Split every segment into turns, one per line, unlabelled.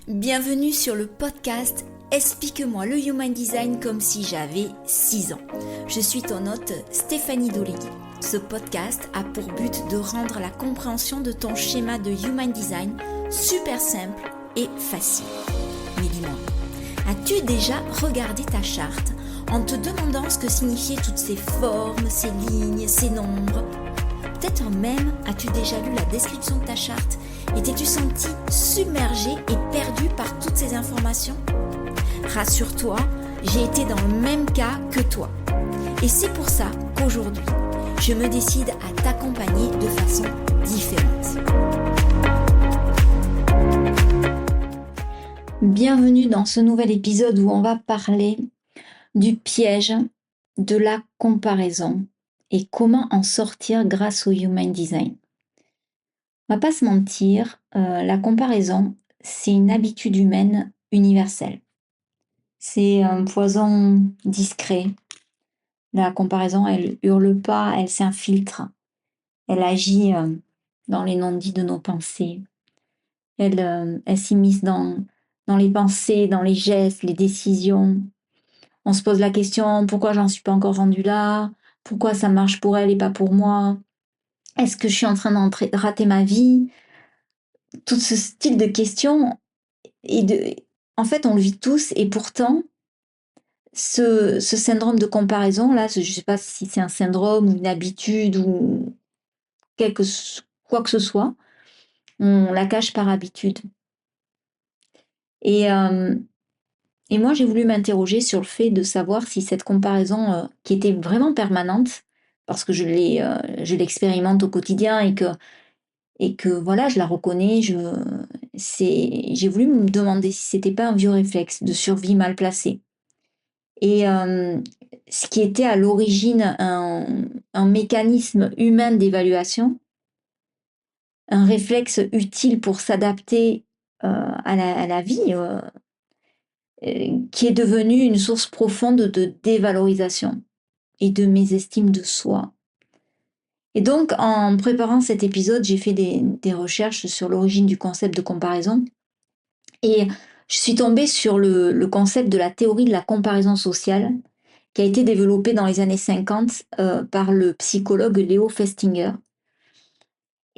Bienvenue sur le podcast Explique-moi le Human Design comme si j'avais 6 ans. Je suis ton hôte Stéphanie Dolegui. Ce podcast a pour but de rendre la compréhension de ton schéma de Human Design super simple et facile. Mais dis-moi, as-tu déjà regardé ta charte en te demandant ce que signifiaient toutes ces formes, ces lignes, ces nombres ? Peut-être même as-tu déjà lu la description de ta charte et t'es-tu senti submergé et perdu par toutes ces informations ? Rassure-toi, j'ai été dans le même cas que toi. Et c'est pour ça qu'aujourd'hui, je me décide à t'accompagner de façon différente. Bienvenue dans ce nouvel épisode où on va parler du piège de la comparaison et comment en sortir grâce au Human Design. On va pas se mentir, la comparaison, c'est une habitude humaine universelle. C'est un poison discret. La comparaison, elle hurle pas, elle s'infiltre. Elle agit dans les non-dits de nos pensées. Elle s'immisce dans les pensées, dans les gestes, les décisions. On se pose la question, pourquoi j'en suis pas encore rendue là ? Pourquoi ça marche pour elle et pas pour moi ? Est-ce que je suis en train de rater ma vie ? Tout ce style de questions, en fait, on le vit tous, et pourtant, ce syndrome de comparaison, là, je ne sais pas si c'est un syndrome ou une habitude ou quoi que ce soit, on la cache par habitude. Et moi, j'ai voulu m'interroger sur le fait de savoir si cette comparaison, qui était vraiment permanente, parce que je l'expérimente au quotidien et que voilà, je la reconnais, j'ai voulu me demander si c'était pas un vieux réflexe de survie mal placé. Et ce qui était à l'origine un mécanisme humain d'évaluation, un réflexe utile pour s'adapter à la vie, qui est devenu une source profonde de dévalorisation et de mésestime de soi. Et donc, en préparant cet épisode, j'ai fait des recherches sur l'origine du concept de comparaison. Et je suis tombée sur le concept de la théorie de la comparaison sociale, qui a été développé dans les années 50 par le psychologue Léo Festinger.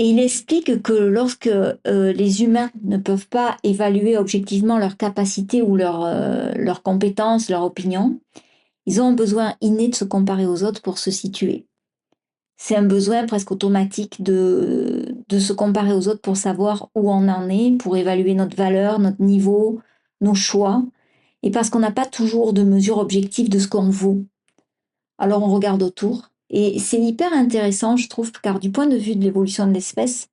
Et il explique que lorsque les humains ne peuvent pas évaluer objectivement leurs capacités ou leurs compétences, leurs opinions, ils ont un besoin inné de se comparer aux autres pour se situer. C'est un besoin presque automatique de se comparer aux autres pour savoir où on en est, pour évaluer notre valeur, notre niveau, nos choix, et parce qu'on n'a pas toujours de mesure objective de ce qu'on vaut. Alors on regarde autour, et c'est hyper intéressant, je trouve, car du point de vue de l'évolution de l'espèce,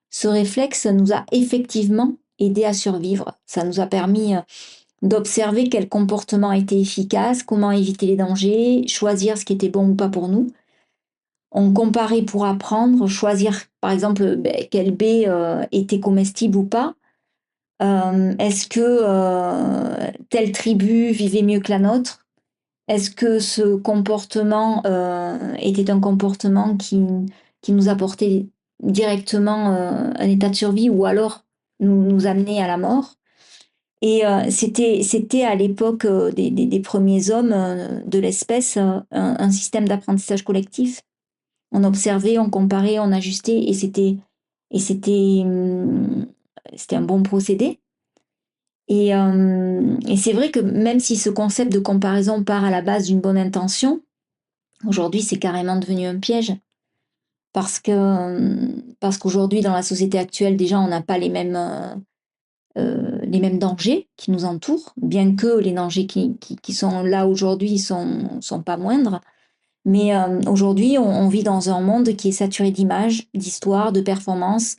ce réflexe nous a effectivement aidé à survivre. Ça nous a permis d'observer quel comportement était efficace, comment éviter les dangers, choisir ce qui était bon ou pas pour nous. On comparait pour apprendre, choisir par exemple quelle baie était comestible ou pas. Est-ce que telle tribu vivait mieux que la nôtre ? Est-ce que ce comportement était un comportement qui nous apportait directement un état de survie ou alors nous amenait à la mort ? Et c'était à l'époque des premiers hommes de l'espèce un système d'apprentissage collectif. On observait, on comparait, on ajustait et c'était un bon procédé. Et c'est vrai que même si ce concept de comparaison part à la base d'une bonne intention, aujourd'hui c'est carrément devenu un piège. Parce qu'aujourd'hui, dans la société actuelle, déjà, on n'a pas les mêmes dangers qui nous entourent, bien que les dangers qui sont là aujourd'hui sont pas moindres. Mais aujourd'hui, on vit dans un monde qui est saturé d'images, d'histoires, de performances.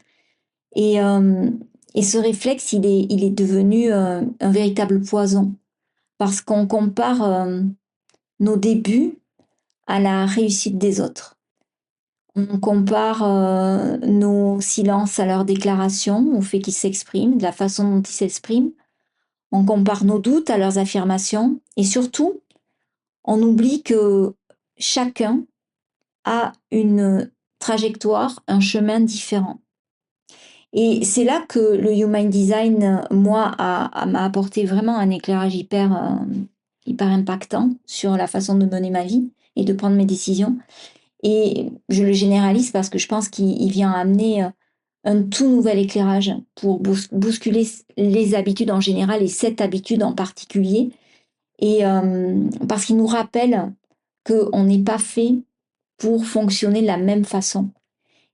Et ce réflexe, il est devenu un véritable poison. Parce qu'on compare nos débuts à la réussite des autres. On compare nos silences à leurs déclarations, au fait qu'ils s'expriment, de la façon dont ils s'expriment. On compare nos doutes à leurs affirmations. Et surtout, on oublie que chacun a une trajectoire, un chemin différent. Et c'est là que le Human Design, moi, m'a apporté vraiment un éclairage hyper impactant sur la façon de mener ma vie et de prendre mes décisions. Et je le généralise parce que je pense qu'il vient amener un tout nouvel éclairage pour bousculer les habitudes en général et cette habitude en particulier. Et parce qu'il nous rappelle qu'on n'est pas fait pour fonctionner de la même façon.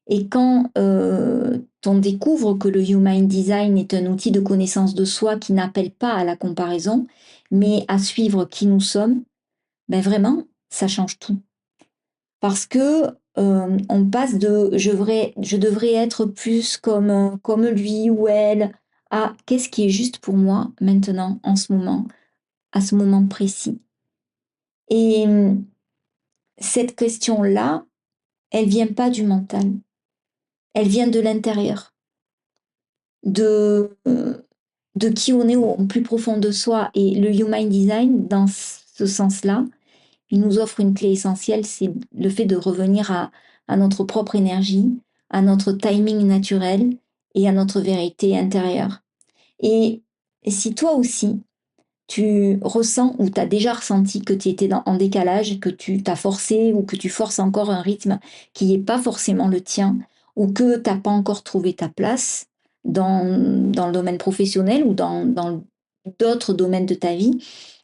Et quand on découvre que le Human Design est un outil de connaissance de soi qui n'appelle pas à la comparaison, mais à suivre qui nous sommes, ben vraiment, ça change tout. Parce que on passe de je devrais être plus comme lui ou elle à qu'est-ce qui est juste pour moi maintenant, en ce moment, à ce moment précis. Et cette question-là, elle vient pas du mental, elle vient de l'intérieur, de, de qui on est au plus profond de soi. Et le Human Design, dans ce sens-là, il nous offre une clé essentielle, c'est le fait de revenir à notre propre énergie, à notre timing naturel et à notre vérité intérieure. Et si toi aussi, tu ressens ou tu as déjà ressenti que tu étais en décalage, que tu t'as forcé ou que tu forces encore un rythme qui n'est pas forcément le tien, ou que tu n'as pas encore trouvé ta place dans le domaine professionnel ou dans d'autres domaines de ta vie,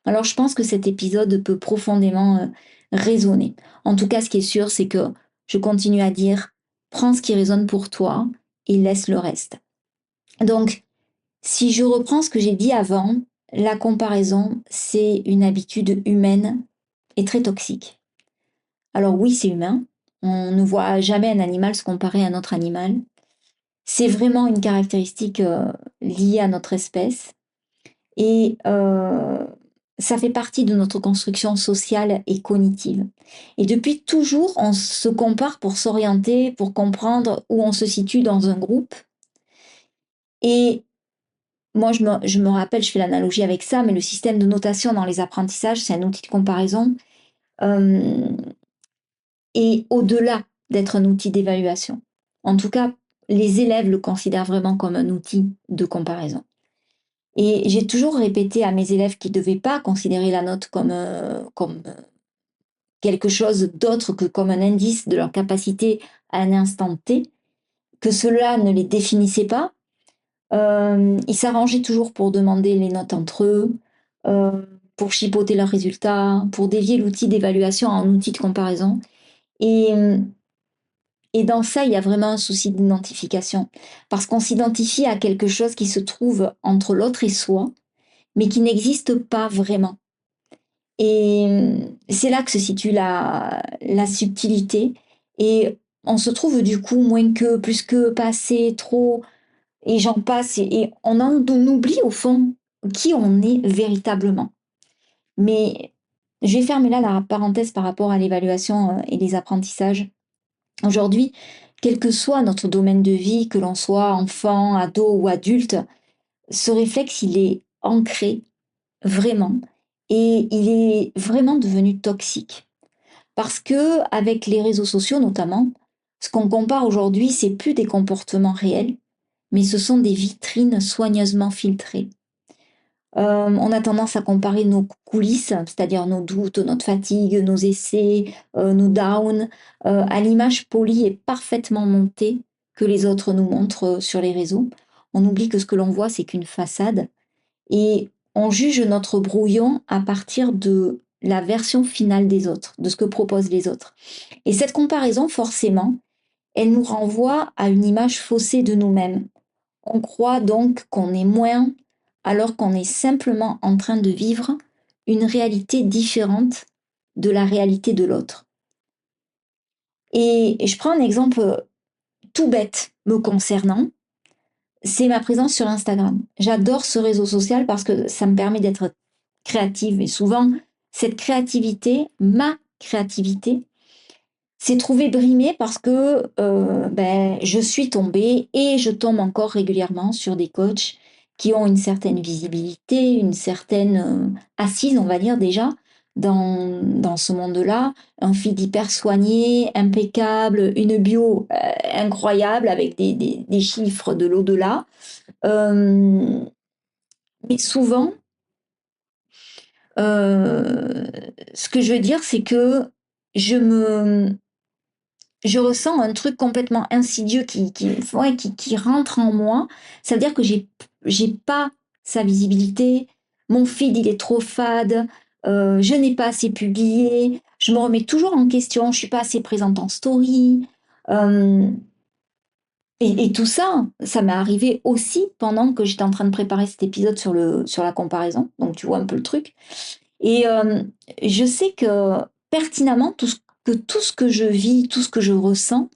alors je pense que cet épisode peut profondément résonner. En tout cas, ce qui est sûr, c'est que je continue à dire, prends ce qui résonne pour toi et laisse le reste. Donc, si je reprends ce que j'ai dit avant, la comparaison, c'est une habitude humaine et très toxique. Alors oui, c'est humain. On ne voit jamais un animal se comparer à un autre animal. C'est vraiment une caractéristique liée à notre espèce. Et ça fait partie de notre construction sociale et cognitive. Et depuis toujours, on se compare pour s'orienter, pour comprendre où on se situe dans un groupe. Et moi, je me rappelle, je fais l'analogie avec ça, mais le système de notation dans les apprentissages, c'est un outil de comparaison. Et au-delà d'être un outil d'évaluation. En tout cas, les élèves le considèrent vraiment comme un outil de comparaison. Et j'ai toujours répété à mes élèves qui ne devaient pas considérer la note comme quelque chose d'autre que comme un indice de leur capacité à un instant T, que cela ne les définissait pas. Ils s'arrangeaient toujours pour demander les notes entre eux, euh, pour chipoter leurs résultats, pour dévier l'outil d'évaluation en outil de comparaison. Et, et dans ça, il y a vraiment un souci d'identification. Parce qu'on s'identifie à quelque chose qui se trouve entre l'autre et soi, mais qui n'existe pas vraiment. Et c'est là que se situe la subtilité. Et on se trouve du coup moins que, plus que, pas assez, trop, et j'en passe. Et on oublie au fond qui on est véritablement. Mais je vais fermer là la parenthèse par rapport à l'évaluation et les apprentissages. Aujourd'hui, quel que soit notre domaine de vie, que l'on soit enfant, ado ou adulte, ce réflexe, il est ancré vraiment et il est vraiment devenu toxique. Parce que avec les réseaux sociaux notamment, ce qu'on compare aujourd'hui, c'est plus des comportements réels, mais ce sont des vitrines soigneusement filtrées. On a tendance à comparer nos coulisses, c'est-à-dire nos doutes, notre fatigue, nos essais, nos downs, à l'image polie et parfaitement montée que les autres nous montrent sur les réseaux. On oublie que ce que l'on voit, c'est qu'une façade et on juge notre brouillon à partir de la version finale des autres, de ce que proposent les autres. Et cette comparaison, forcément, elle nous renvoie à une image faussée de nous-mêmes. On croit donc qu'on est moins alors qu'on est simplement en train de vivre une réalité différente de la réalité de l'autre. Et je prends un exemple tout bête me concernant, c'est ma présence sur Instagram. J'adore ce réseau social parce que ça me permet d'être créative et souvent cette créativité, ma créativité, s'est trouvée brimée parce que je suis tombée et je tombe encore régulièrement sur des coachs qui ont une certaine visibilité, une certaine assise, on va dire déjà, dans ce monde-là, un feed hyper soigné, impeccable, une bio incroyable avec des chiffres de l'au-delà. Mais souvent, ce que je veux dire, c'est que je me je ressens un truc complètement insidieux qui rentre en moi. Ça veut dire que j'ai pas sa visibilité, mon feed il est trop fade, je n'ai pas assez publié, je me remets toujours en question, je suis pas assez présente en story. Euh, et tout ça, ça m'est arrivé aussi pendant que j'étais en train de préparer cet épisode sur la comparaison. Donc tu vois un peu le truc. Et je sais que pertinemment, tout ce que je vis, tout ce que je ressens,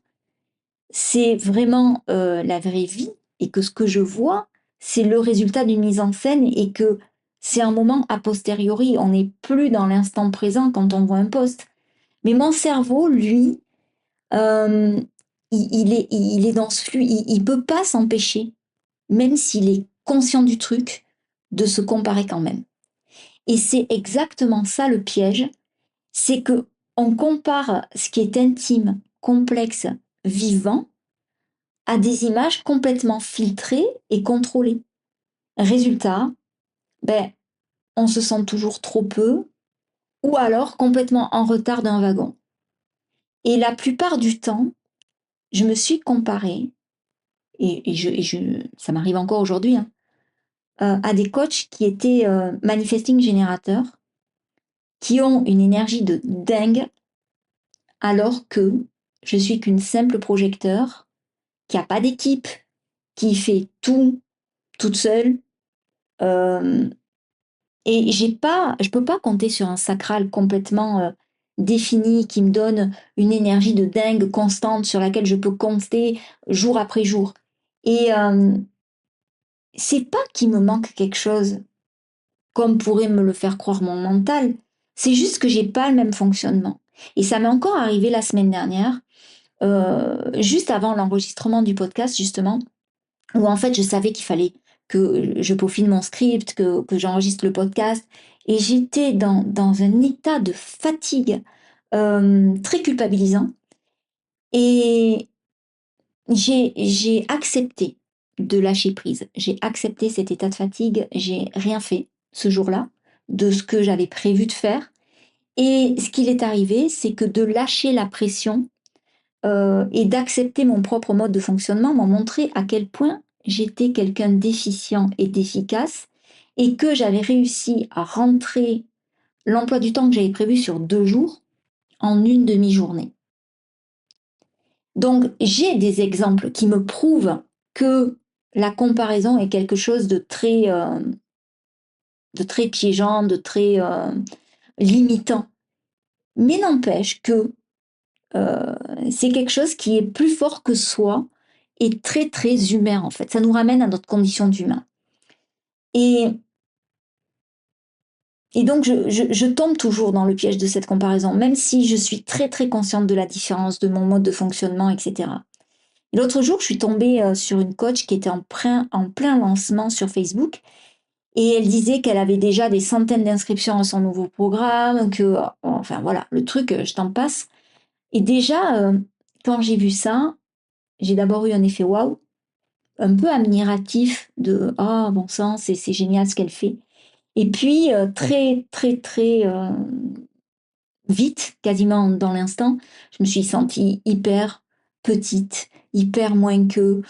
c'est vraiment la vraie vie et que ce que je vois, c'est le résultat d'une mise en scène et que c'est un moment a posteriori. On n'est plus dans l'instant présent quand on voit un post. Mais mon cerveau, lui, euh, il est dans ce flux, il ne peut pas s'empêcher, même s'il est conscient du truc, de se comparer quand même. Et c'est exactement ça le piège, c'est que on compare ce qui est intime, complexe, vivant, à des images complètement filtrées et contrôlées. Résultat, ben, on se sent toujours trop peu ou alors complètement en retard d'un wagon. Et la plupart du temps, je me suis comparée, ça m'arrive encore aujourd'hui, hein, à des coachs qui étaient manifesting générateurs, qui ont une énergie de dingue, alors que je suis qu'une simple projecteur, qui n'a pas d'équipe, qui fait tout toute seule. Euh, Et je peux pas compter sur un sacral complètement défini qui me donne une énergie de dingue constante sur laquelle je peux compter jour après jour. Et c'est pas qu'il me manque quelque chose, comme pourrait me le faire croire mon mental. C'est juste que j'ai pas le même fonctionnement. Et ça m'est encore arrivé la semaine dernière, juste avant l'enregistrement du podcast justement, où en fait je savais qu'il fallait que je peaufine mon script, que j'enregistre le podcast. Et j'étais dans un état de fatigue très culpabilisant. Et j'ai accepté de lâcher prise. J'ai accepté cet état de fatigue. J'ai rien fait ce jour-là de ce que j'avais prévu de faire. Et ce qu'il est arrivé, c'est que de lâcher la pression et d'accepter mon propre mode de fonctionnement m'ont montré à quel point j'étais quelqu'un d'efficient et d'efficace et que j'avais réussi à rentrer l'emploi du temps que j'avais prévu sur 2 jours en une demi-journée. Donc j'ai des exemples qui me prouvent que la comparaison est quelque chose de très piégeant, de très limitant. Mais n'empêche que Euh, c'est quelque chose qui est plus fort que soi et très très humain en fait. Ça nous ramène à notre condition d'humain. Et, et donc je tombe toujours dans le piège de cette comparaison, même si je suis très très consciente de la différence de mon mode de fonctionnement, etc. Et l'autre jour, je suis tombée sur une coach qui était en plein lancement sur Facebook et elle disait qu'elle avait déjà des centaines d'inscriptions à son nouveau programme, que, enfin voilà, le truc, je t'en passe. Et déjà, quand j'ai vu ça, j'ai d'abord eu un effet waouh, un peu admiratif de ah bon sang, c'est génial ce qu'elle fait. Et puis très très très vite, quasiment dans l'instant, je me suis sentie hyper petite, hyper moins que.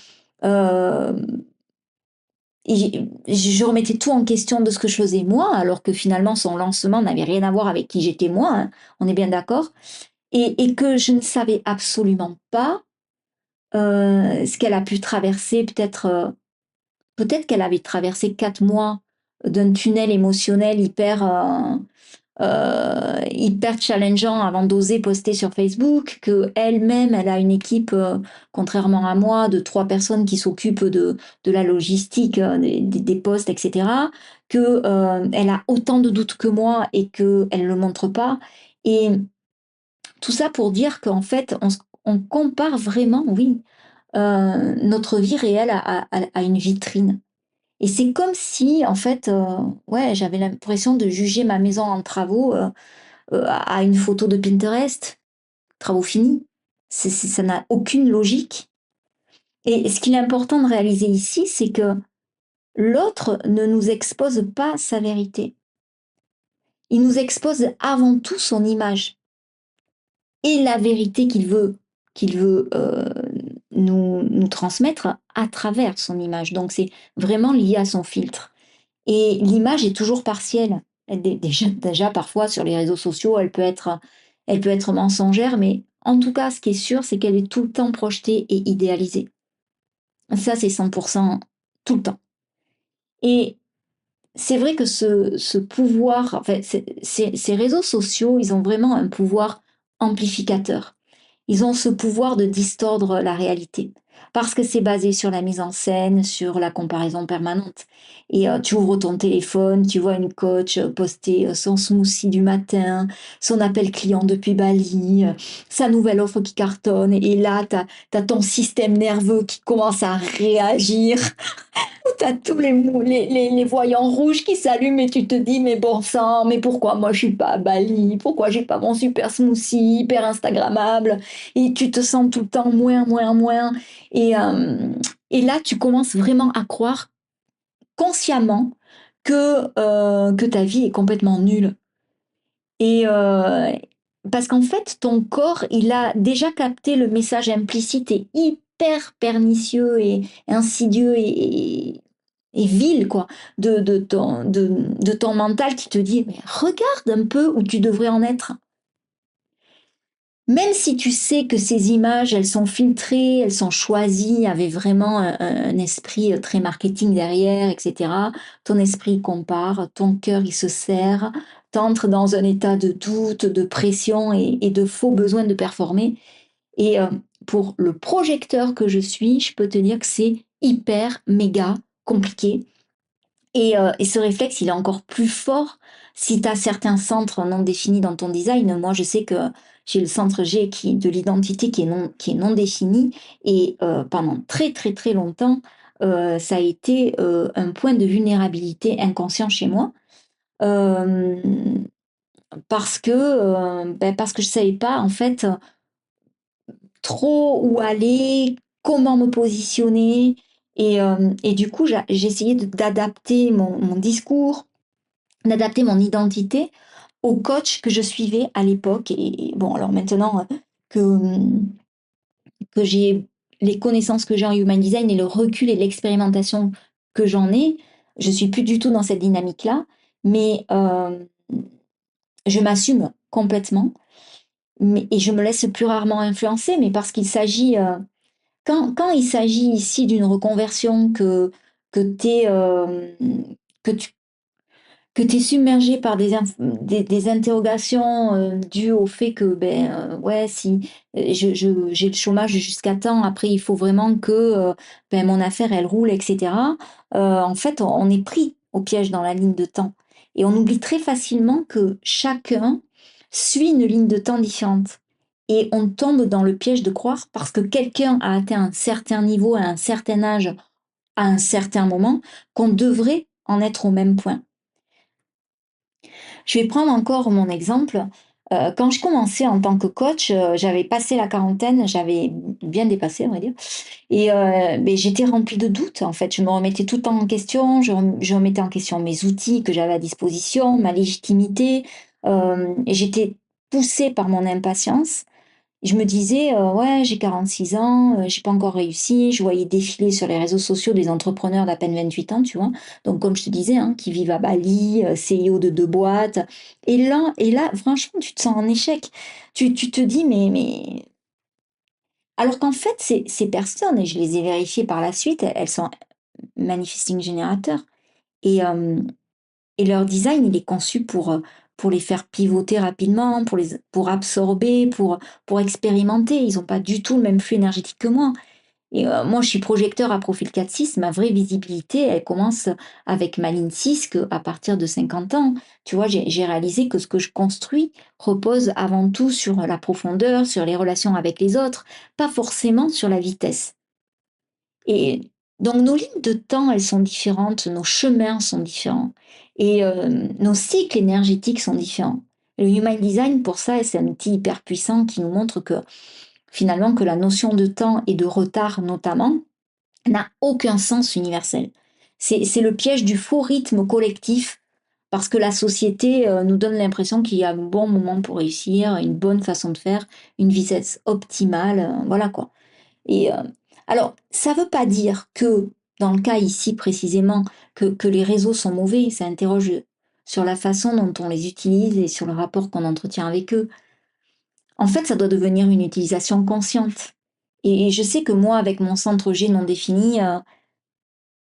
euh, et je remettais tout en question de ce que je faisais moi, alors que finalement son lancement n'avait rien à voir avec qui j'étais moi, hein, on est bien d'accord, et que je ne savais absolument pas ce qu'elle a pu traverser, peut-être qu'elle avait traversé 4 mois d'un tunnel émotionnel hyper challengeant avant d'oser poster sur Facebook, que elle-même, elle a une équipe, contrairement à moi, de 3 personnes qui s'occupent de la logistique, des posts, etc., que elle a autant de doutes que moi et qu'elle ne le montre pas. Et tout ça pour dire qu'en fait, on compare vraiment, oui, notre vie réelle à une vitrine. Et c'est comme si, en fait, ouais, j'avais l'impression de juger ma maison en travaux, à une photo de Pinterest, travaux finis. Ça n'a aucune logique. Et ce qu'il est important de réaliser ici, c'est que l'autre ne nous expose pas sa vérité. Il nous expose avant tout son image et la vérité qu'il veut nous transmettre à travers son image. Donc c'est vraiment lié à son filtre. Et l'image est toujours partielle. Déjà, parfois sur les réseaux sociaux, elle peut être mensongère, mais en tout cas, ce qui est sûr, c'est qu'elle est tout le temps projetée et idéalisée. Ça, c'est 100% tout le temps. Et c'est vrai que ce pouvoir, en fait, ces réseaux sociaux, ils ont vraiment un pouvoir amplificateur. Ils ont ce pouvoir de distordre la réalité. Parce que c'est basé sur la mise en scène, sur la comparaison permanente. Et tu ouvres ton téléphone, tu vois une coach poster son smoothie du matin, son appel client depuis Bali, sa nouvelle offre qui cartonne. Et là, tu as ton système nerveux qui commence à réagir. T'as tous les voyants rouges qui s'allument et tu te dis, mais bon sang, mais pourquoi moi je suis pas à Bali? Pourquoi j'ai pas mon super smoothie hyper instagrammable? Et tu te sens tout le temps moins, moins, moins. Et, euh, et là, tu commences vraiment à croire consciemment que ta vie est complètement nulle. Et parce qu'en fait, ton corps, il a déjà capté le message implicite et hyper pernicieux et insidieux et vil, quoi, de ton mental qui te dit, mais regarde un peu où tu devrais en être. Même si tu sais que ces images, elles sont filtrées, elles sont choisies, avec vraiment un esprit très marketing derrière, etc. Ton esprit compare, ton cœur il se serre, t'entres dans un état de doute, de pression et de faux besoin de performer. Et pour le projecteur que je suis, je peux te dire que c'est hyper, méga compliqué. Et ce réflexe, il est encore plus fort si tu as certains centres non définis dans ton design. Moi, je sais que j'ai le centre G de l'identité qui est non défini. Et pendant très, très, très longtemps, ça a été un point de vulnérabilité inconscient chez moi. Euh, parce que je ne savais pas, en fait, trop où aller, comment me positionner. Et du coup, j'ai essayé d'adapter mon discours, d'adapter mon identité au coach que je suivais à l'époque. Et bon, alors maintenant que j'ai les connaissances que j'ai en human design et le recul et l'expérimentation que j'en ai, je suis plus du tout dans cette dynamique-là, mais je m'assume complètement et je me laisse plus rarement influencer, mais parce qu'il s'agit, quand il s'agit ici d'une reconversion que, t'es, que tu que tu es submergé par des interrogations dues au fait que, ben, ouais, si j'ai le chômage jusqu'à temps, après il faut vraiment que ben, mon affaire elle roule, etc. En fait, on est pris au piège dans la ligne de temps. Et on oublie très facilement que chacun suit une ligne de temps différente. Et on tombe dans le piège de croire parce que quelqu'un a atteint un certain niveau à un certain âge, à un certain moment, qu'on devrait en être au même point. Je vais prendre encore mon exemple. Quand je commençais en tant que coach, j'avais passé la quarantaine, j'avais bien dépassé, on va dire, et mais j'étais remplie de doutes. En fait, je me remettais tout le temps en question, je remettais en question mes outils que j'avais à disposition, ma légitimité, et j'étais poussée par mon impatience. Je me disais, ouais, j'ai 46 ans, j'ai pas encore réussi. Je voyais défiler sur les réseaux sociaux des entrepreneurs d'à peine 28 ans, tu vois. Donc, comme je te disais, hein, qui vivent à Bali, CEO de 2 boîtes. Et là, franchement, tu te sens en échec. Tu te dis, mais. Alors qu'en fait, ces personnes, et je les ai vérifiées par la suite, elles sont manifesting générateurs. Et, et leur design, il est conçu pour les faire pivoter rapidement, pour absorber, pour expérimenter. Ils n'ont pas du tout le même flux énergétique que moi. Et moi, je suis projecteur à profil 4-6. Ma vraie visibilité, elle commence avec ma ligne 6, qu'à partir de 50 ans, tu vois, j'ai réalisé que ce que je construis repose avant tout sur la profondeur, sur les relations avec les autres, pas forcément sur la vitesse. Et Donc nos lignes de temps, elles sont différentes, nos chemins sont différents et nos cycles énergétiques sont différents. Le Human Design, pour ça, c'est un outil hyper puissant qui nous montre que, finalement, que la notion de temps et de retard, notamment, n'a aucun sens universel. C'est le piège du faux rythme collectif parce que la société nous donne l'impression qu'il y a un bon moment pour réussir, une bonne façon de faire, une vitesse optimale, voilà quoi. Et alors, ça ne veut pas dire que, dans le cas ici précisément, que les réseaux sont mauvais. Ça interroge sur la façon dont on les utilise et sur le rapport qu'on entretient avec eux. En fait, ça doit devenir une utilisation consciente. Et je sais que moi, avec mon centre G non défini,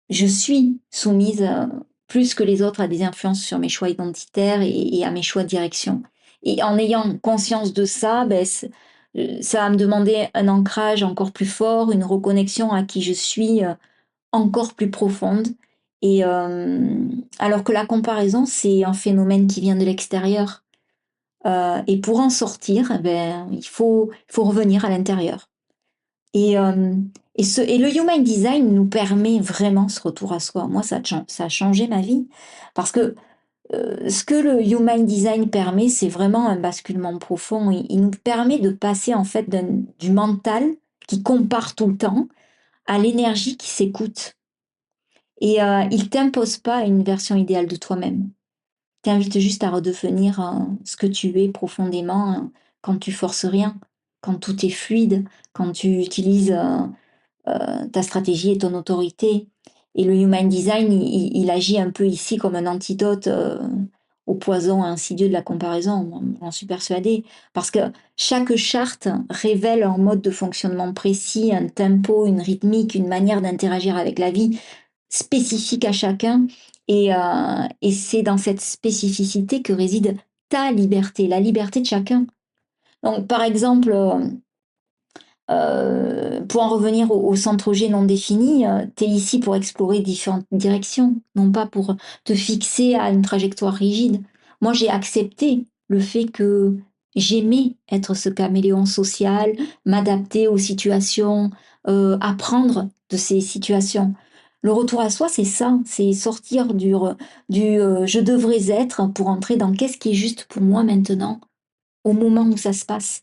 je suis soumise plus que les autres à des influences sur mes choix identitaires et à mes choix de direction. Et en ayant conscience de ça, ça va me demander un ancrage encore plus fort, une reconnexion à qui je suis encore plus profonde. Et alors que la comparaison, c'est un phénomène qui vient de l'extérieur. Et pour en sortir, il faut revenir à l'intérieur. Et, et le Human Design nous permet vraiment ce retour à soi. Moi, ça a changé ma vie. Parce que ce que le Human Design permet, c'est vraiment un basculement profond. Il nous permet de passer en fait du mental qui compare tout le temps à l'énergie qui s'écoute. Et il t'impose pas une version idéale de toi-même. Il t'invite juste à redevenir ce que tu es profondément quand tu forces rien, quand tout est fluide, quand tu utilises ta stratégie et ton autorité. Et le Human Design, il agit un peu ici comme un antidote au poison insidieux de la comparaison, j'en suis persuadée. Parce que chaque charte révèle un mode de fonctionnement précis, un tempo, une rythmique, une manière d'interagir avec la vie spécifique à chacun. Et c'est dans cette spécificité que réside ta liberté, la liberté de chacun. Donc, par exemple, pour en revenir au centre G non défini, tu es ici pour explorer différentes directions, non pas pour te fixer à une trajectoire rigide. Moi, j'ai accepté le fait que j'aimais être ce caméléon social, m'adapter aux situations, apprendre de ces situations. Le retour à soi, c'est ça, c'est sortir du je devrais être pour entrer dans qu'est-ce qui est juste pour moi maintenant, au moment où ça se passe.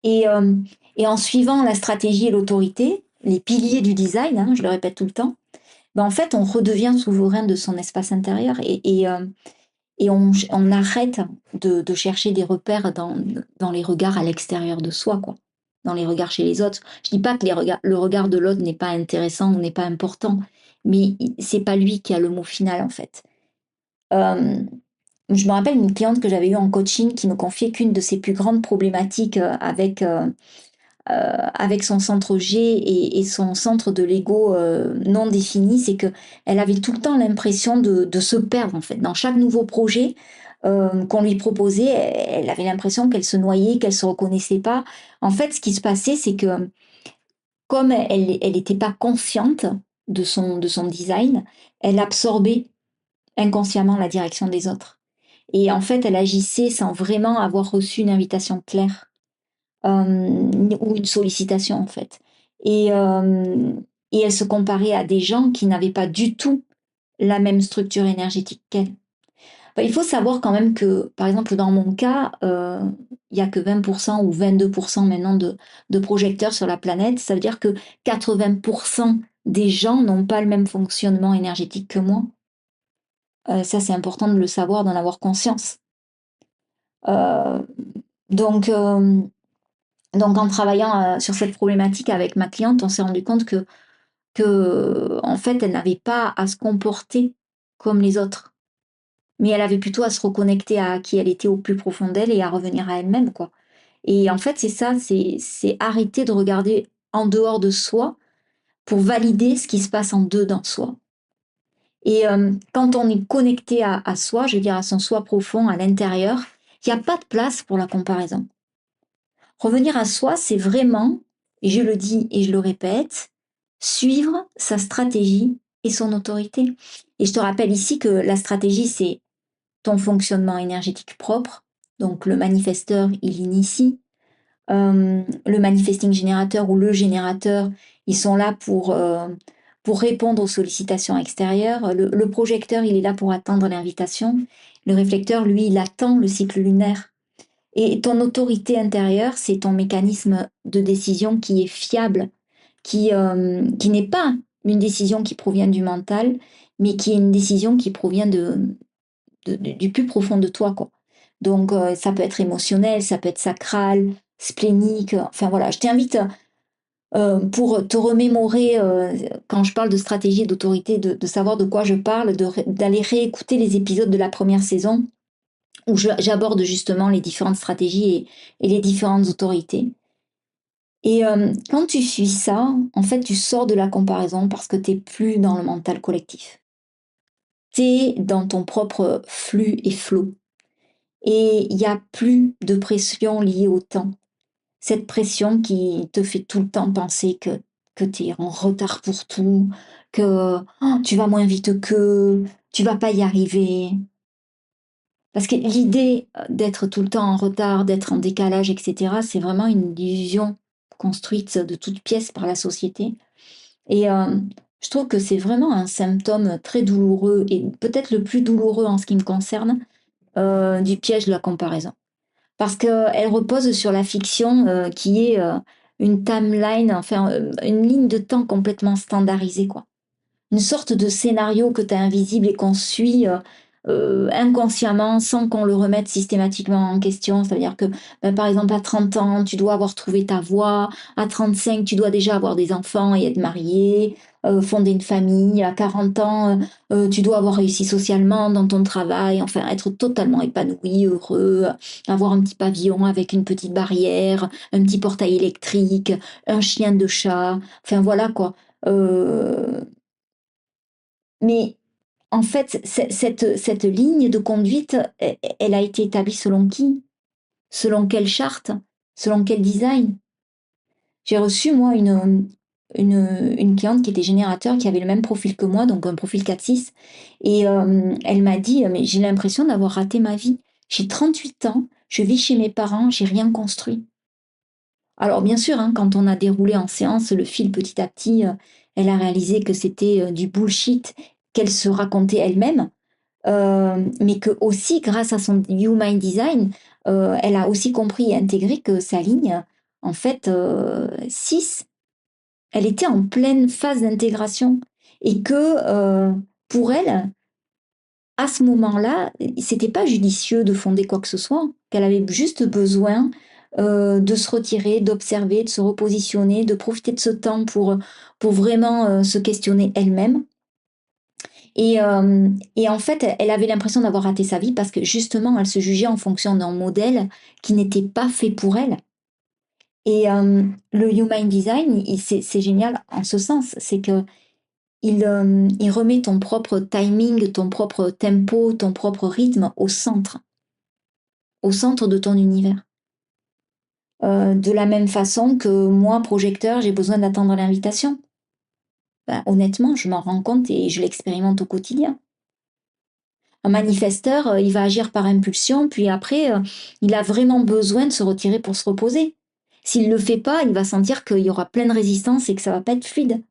Et, euh, et en suivant la stratégie et l'autorité, les piliers du design, hein, je le répète tout le temps, en fait, on redevient souverain de son espace intérieur et on arrête de chercher des repères dans les regards à l'extérieur de soi, quoi, dans les regards chez les autres. Je dis pas que le regard de l'autre n'est pas intéressant ou n'est pas important, mais c'est pas lui qui a le mot final, en fait. Euh, je me rappelle une cliente que j'avais eue en coaching qui me confiait qu'une de ses plus grandes problématiques avec son centre G et son centre de l'ego non défini, c'est que elle avait tout le temps l'impression de se perdre en fait. Dans chaque nouveau projet qu'on lui proposait, elle avait l'impression qu'elle se noyait, qu'elle se reconnaissait pas. En fait, ce qui se passait, c'est que comme elle n'était pas consciente de son design, elle absorbait inconsciemment la direction des autres. Et en fait, elle agissait sans vraiment avoir reçu une invitation claire ou une sollicitation en fait. Et, euh, et elle se comparait à des gens qui n'avaient pas du tout la même structure énergétique qu'elle. Enfin, il faut savoir quand même que, par exemple, dans mon cas, il n'y a que 20% ou 22% maintenant de projecteurs sur la planète. Ça veut dire que 80% des gens n'ont pas le même fonctionnement énergétique que moi. Ça, c'est important de le savoir, d'en avoir conscience. Euh, donc, euh, Donc, en travaillant sur cette problématique avec ma cliente, on s'est rendu compte que, en fait, elle n'avait pas à se comporter comme les autres, mais elle avait plutôt à se reconnecter à qui elle était au plus profond d'elle et à revenir à elle-même, quoi. Et en fait, c'est ça, c'est arrêter de regarder en dehors de soi pour valider ce qui se passe en dedans soi. Et quand on est connecté à soi, je veux dire à son soi profond, à l'intérieur, il n'y a pas de place pour la comparaison. Revenir à soi, c'est vraiment, et je le dis et je le répète, suivre sa stratégie et son autorité. Et je te rappelle ici que la stratégie, c'est ton fonctionnement énergétique propre. Donc le manifesteur, il initie. Le manifesting générateur ou le générateur, ils sont là pour répondre aux sollicitations extérieures. Le projecteur, il est là pour attendre l'invitation. Le réflecteur, lui, il attend le cycle lunaire. Et ton autorité intérieure, c'est ton mécanisme de décision qui est fiable, qui n'est pas une décision qui provient du mental, mais qui est une décision qui provient du plus profond de toi, quoi. Donc, ça peut être émotionnel, ça peut être sacral, splénique, enfin voilà. Je t'invite, pour te remémorer, quand je parle de stratégie et d'autorité, de savoir de quoi je parle, d'aller réécouter les épisodes de la première saison où j'aborde justement les différentes stratégies et les différentes autorités. Et quand tu suis ça, en fait, tu sors de la comparaison parce que tu n'es plus dans le mental collectif. Tu es dans ton propre flux et flot. Et il n'y a plus de pression liée au temps. Cette pression qui te fait tout le temps penser que tu es en retard pour tout, que tu vas moins vite qu'eux, tu vas pas y arriver. Parce que l'idée d'être tout le temps en retard, d'être en décalage, etc., c'est vraiment une illusion construite de toutes pièces par la société. Et je trouve que c'est vraiment un symptôme très douloureux et peut-être le plus douloureux en ce qui me concerne, du piège de la comparaison. Parce qu'elle repose sur la fiction qui est une timeline, enfin une ligne de temps complètement standardisée, quoi. Une sorte de scénario que tu as invisible et qu'on suit inconsciemment sans qu'on le remette systématiquement en question. C'est-à-dire que, par exemple, à 30 ans, tu dois avoir trouvé ta voie. À 35, tu dois déjà avoir des enfants et être marié, fonder une famille. À 40 ans, tu dois avoir réussi socialement dans ton travail, enfin, être totalement épanoui, heureux, avoir un petit pavillon avec une petite barrière, un petit portail électrique, un chien de chat. Enfin, voilà quoi. Euh, mais en fait, cette ligne de conduite, elle a été établie selon qui? Selon quelle charte? Selon quel design? J'ai reçu, moi, une cliente qui était générateur, qui avait le même profil que moi, donc un profil 4-6. Et elle m'a dit, mais j'ai l'impression d'avoir raté ma vie. J'ai 38 ans, je vis chez mes parents, j'ai rien construit. Alors bien sûr, hein, quand on a déroulé en séance le fil petit à petit, elle a réalisé que c'était du bullshit qu'elle se racontait elle-même. Mais que aussi, grâce à son Human Design, elle a aussi compris et intégré que sa ligne, en fait, 6, elle était en pleine phase d'intégration. Et que pour elle, à ce moment-là, c'était pas judicieux de fonder quoi que ce soit, qu'elle avait juste besoin de se retirer, d'observer, de se repositionner, de profiter de ce temps pour vraiment se questionner elle-même. Et en fait, elle avait l'impression d'avoir raté sa vie parce que justement, elle se jugeait en fonction d'un modèle qui n'était pas fait pour elle. Et le Human Design, c'est génial en ce sens, c'est que il remet ton propre timing, ton propre tempo, ton propre rythme au centre de ton univers. De la même façon que moi, projecteur, j'ai besoin d'attendre l'invitation. Ben, honnêtement, je m'en rends compte et je l'expérimente au quotidien. Un manifesteur, il va agir par impulsion, puis après, il a vraiment besoin de se retirer pour se reposer. S'il ne le fait pas, il va sentir qu'il y aura plein de résistance et que ça va pas être fluide.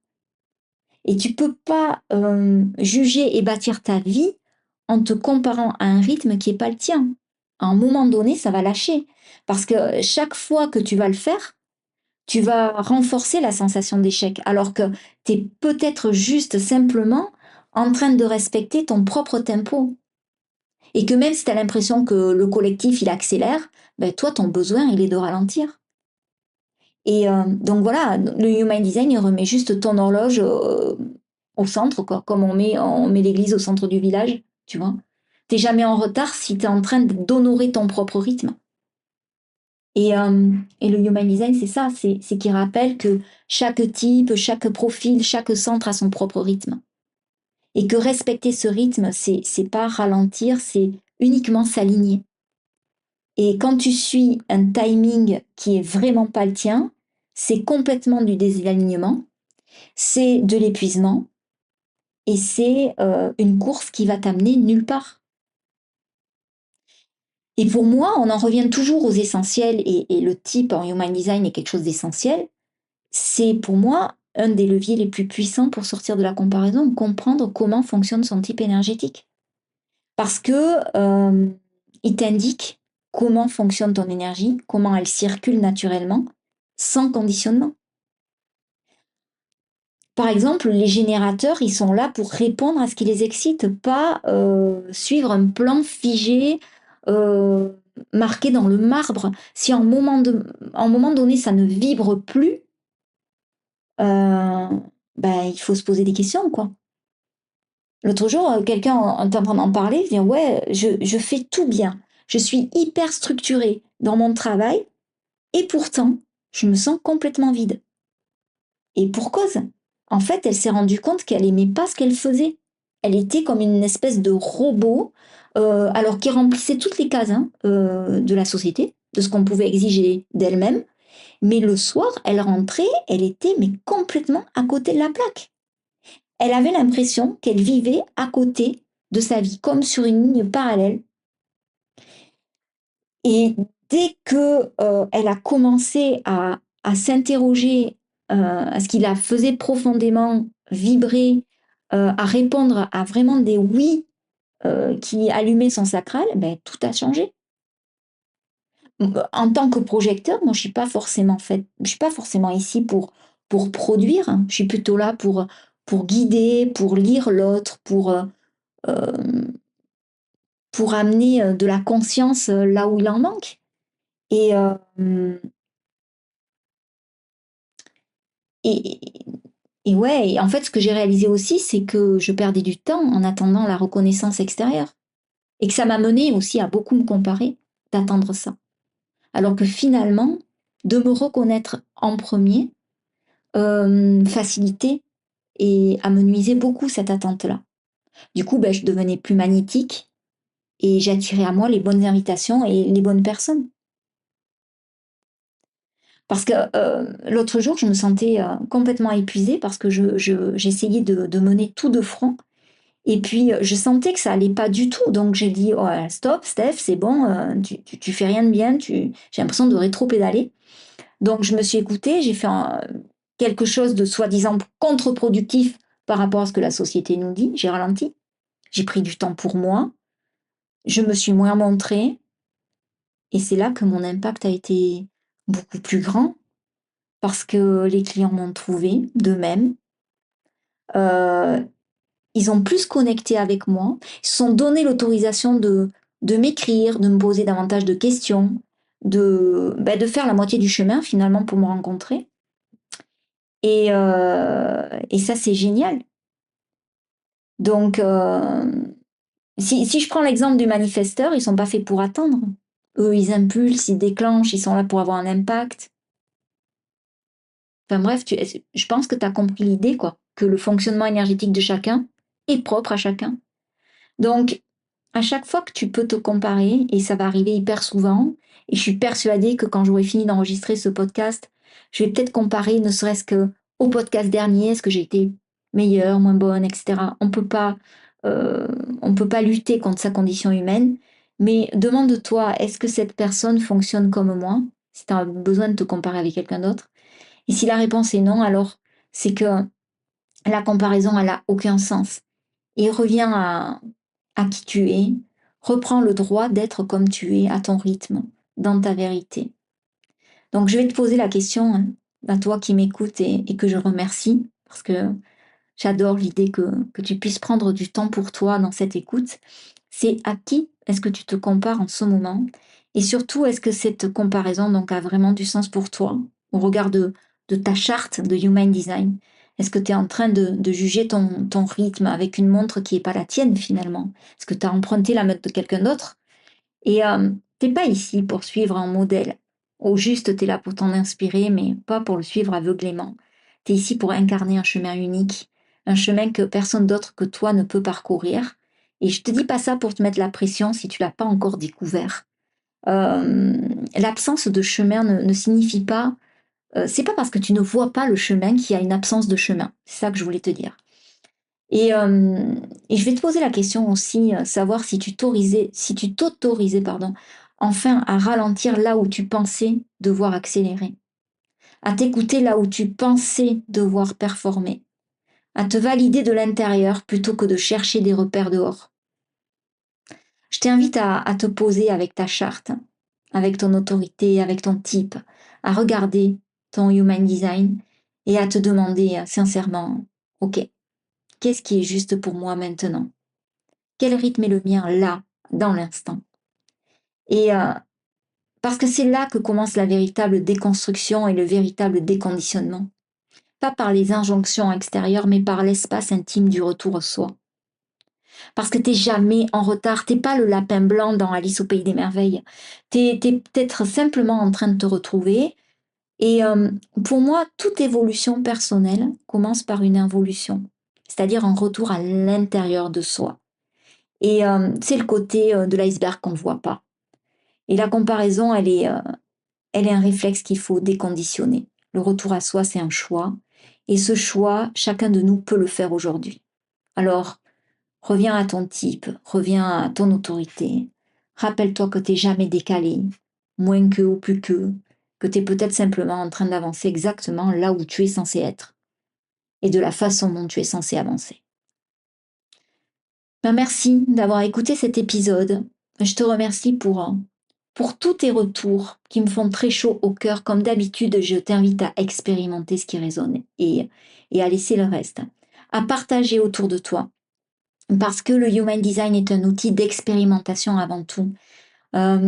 Et tu peux pas juger et bâtir ta vie en te comparant à un rythme qui est pas le tien. À un moment donné, ça va lâcher. Parce que chaque fois que tu vas le faire, tu vas renforcer la sensation d'échec. Alors que tu es peut-être juste simplement en train de respecter ton propre tempo. Et que même si tu as l'impression que le collectif, il accélère, ben toi, ton besoin, il est de ralentir. Et donc voilà, le Human Design, il remet juste ton horloge au centre, quoi, comme on met l'église au centre du village, tu vois. T'es jamais en retard si tu es en train d'honorer ton propre rythme. Et le Human Design, c'est ça, c'est qu'il rappelle que chaque type, chaque profil, chaque centre a son propre rythme. Et que respecter ce rythme, c'est pas ralentir, c'est uniquement s'aligner. Et quand tu suis un timing qui est vraiment pas le tien, c'est complètement du désalignement, c'est de l'épuisement et c'est une course qui va t'amener nulle part. Et pour moi, on en revient toujours aux essentiels et le type en Human Design est quelque chose d'essentiel. C'est pour moi un des leviers les plus puissants pour sortir de la comparaison, comprendre comment fonctionne son type énergétique. Parce que il t'indique comment fonctionne ton énergie, comment elle circule naturellement, sans conditionnement. Par exemple, les générateurs, ils sont là pour répondre à ce qui les excite, pas suivre un plan figé, euh, marqué dans le marbre. Si en moment donné, ça ne vibre plus, euh, ben, il faut se poser des questions, quoi. L'autre jour, quelqu'un est en train d'en parler, dire ouais, je fais tout bien. Je suis hyper structurée dans mon travail et pourtant, je me sens complètement vide. Et pour cause. En fait, elle s'est rendue compte qu'elle aimait pas ce qu'elle faisait. Elle était comme une espèce de robot, alors qui remplissait toutes les cases hein, de la société, de ce qu'on pouvait exiger d'elle-même. Mais le soir, elle rentrait, elle était mais complètement à côté de la plaque. Elle avait l'impression qu'elle vivait à côté de sa vie, comme sur une ligne parallèle. Et dès que elle a commencé à s'interroger à ce qui la faisait profondément vibrer, à répondre à vraiment des oui qui allumaient son sacral, ben, tout a changé. En tant que projecteur, moi, je suis pas forcément ici pour produire. Hein. Je suis plutôt là pour guider, pour lire l'autre, euh, pour amener de la conscience là où il en manque. Et, et, et ouais, et en fait, ce que j'ai réalisé aussi, c'est que je perdais du temps en attendant la reconnaissance extérieure. Et que ça m'a mené aussi à beaucoup me comparer, d'attendre ça. Alors que finalement, de me reconnaître en premier, facilitait et amenuisait beaucoup cette attente-là. Du coup, ben, je devenais plus magnétique et j'attirais à moi les bonnes invitations et les bonnes personnes. Parce que l'autre jour, je me sentais complètement épuisée parce que j'essayais de mener tout de front. Et puis, je sentais que ça allait pas du tout. Donc, j'ai dit, oh, stop, Steph, c'est bon, tu fais rien de bien, j'ai l'impression de rétro-pédaler. Donc, je me suis écoutée, j'ai fait quelque chose de soi-disant contre-productif par rapport à ce que la société nous dit. J'ai ralenti, j'ai pris du temps pour moi, je me suis moins montrée. Et c'est là que mon impact a été beaucoup plus grand parce que les clients m'ont trouvé d'eux-mêmes. Euh, Ils ont plus connecté avec moi, ils se sont donné l'autorisation de m'écrire, de me poser davantage de questions, de faire la moitié du chemin finalement pour me rencontrer. Et ça, c'est génial. Donc, si je prends l'exemple du manifesteur, ils sont pas faits pour attendre. Eux, ils impulsent, ils déclenchent, ils sont là pour avoir un impact. Enfin bref, je pense que tu as compris l'idée, quoi, que le fonctionnement énergétique de chacun est propre à chacun. Donc, à chaque fois que tu peux te comparer, et ça va arriver hyper souvent, et je suis persuadée que quand j'aurai fini d'enregistrer ce podcast, je vais peut-être comparer, ne serait-ce que au podcast dernier, est-ce que j'ai été meilleure, moins bonne, etc. Euh, on peut pas lutter contre sa condition humaine, mais demande-toi, est-ce que cette personne fonctionne comme moi, si tu as besoin de te comparer avec quelqu'un d'autre. Et si la réponse est non, alors c'est que la comparaison, elle a aucun sens. Et reviens à qui tu es, reprends le droit d'être comme tu es, à ton rythme, dans ta vérité. Donc je vais te poser la question hein, à toi qui m'écoutes et que je remercie, parce que j'adore l'idée que tu puisses prendre du temps pour toi dans cette écoute. C'est à qui est-ce que tu te compares en ce moment? Et surtout, est-ce que cette comparaison donc, a vraiment du sens pour toi au regard de ta charte de Human Design? Est-ce que tu es en train de juger ton rythme avec une montre qui n'est pas la tienne finalement? Est-ce que tu as emprunté la montre de quelqu'un d'autre? Et tu n'es pas ici pour suivre un modèle. Au juste, tu es là pour t'en inspirer, mais pas pour le suivre aveuglément. Tu es ici pour incarner un chemin unique, un chemin que personne d'autre que toi ne peut parcourir. Et je te dis pas ça pour te mettre la pression si tu l'as pas encore découvert. Euh, L'absence de chemin ne signifie pas, c'est pas parce que tu ne vois pas le chemin qu'il y a une absence de chemin. C'est ça que je voulais te dire. Et, euh, et je vais te poser la question aussi, savoir si tu t'autorisais, pardon, enfin à ralentir là où tu pensais devoir accélérer. à t'écouter là où tu pensais devoir performer, à te valider de l'intérieur plutôt que de chercher des repères dehors. Je t'invite à te poser avec ta charte, avec ton autorité, avec ton type, à regarder ton human design et à te demander sincèrement, ok, qu'est-ce qui est juste pour moi maintenant? Quel rythme est le mien là, dans l'instant? Et parce que c'est là que commence la véritable déconstruction et le véritable déconditionnement. Pas par les injonctions extérieures, mais par l'espace intime du retour au soi. Parce que t'es jamais en retard, t'es pas le lapin blanc dans Alice au Pays des Merveilles. T'es peut-être simplement en train de te retrouver. Et pour moi, toute évolution personnelle commence par une involution, c'est-à-dire un retour à l'intérieur de soi. Et c'est le côté de l'iceberg qu'on ne voit pas. Et la comparaison, elle est un réflexe qu'il faut déconditionner. Le retour à soi, c'est un choix. Et ce choix, chacun de nous peut le faire aujourd'hui. Alors, reviens à ton type, reviens à ton autorité. Rappelle-toi que tu n'es jamais décalé, moins que ou plus que tu es peut-être simplement en train d'avancer exactement là où tu es censé être et de la façon dont tu es censé avancer. Ben merci d'avoir écouté cet épisode. Je te remercie pour tous tes retours qui me font très chaud au cœur. Comme d'habitude, je t'invite à expérimenter ce qui résonne et à laisser le reste, à partager autour de toi. Parce que le Human Design est un outil d'expérimentation avant tout,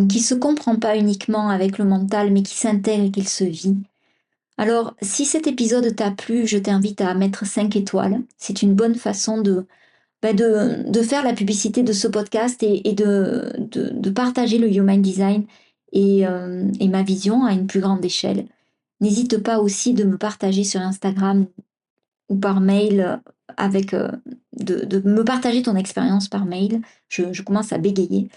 qui se comprend pas uniquement avec le mental, mais qui s'intègre et qui se vit. Alors, si cet épisode t'a plu, je t'invite à mettre 5 étoiles. C'est une bonne façon de faire la publicité de ce podcast et de partager le Human Design et ma vision à une plus grande échelle. N'hésite pas aussi de me partager sur Instagram ou par mail de me partager ton expérience par mail. Je commence à bégayer.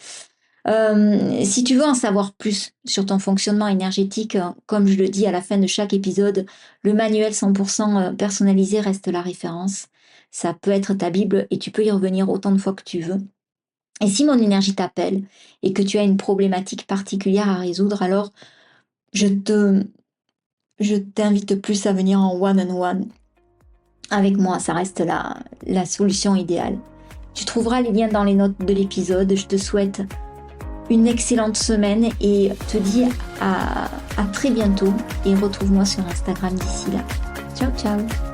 Si tu veux en savoir plus sur ton fonctionnement énergétique, comme je le dis à la fin de chaque épisode, le manuel 100% personnalisé reste la référence. Ça peut être ta Bible et tu peux y revenir autant de fois que tu veux. Et si mon énergie t'appelle et que tu as une problématique particulière à résoudre, alors je t'invite plus à venir en one-on-one avec moi. Ça reste la solution idéale. Tu trouveras les liens dans les notes de l'épisode. Je te souhaite une excellente semaine et te dis à très bientôt et retrouve-moi sur Instagram d'ici là. Ciao, ciao!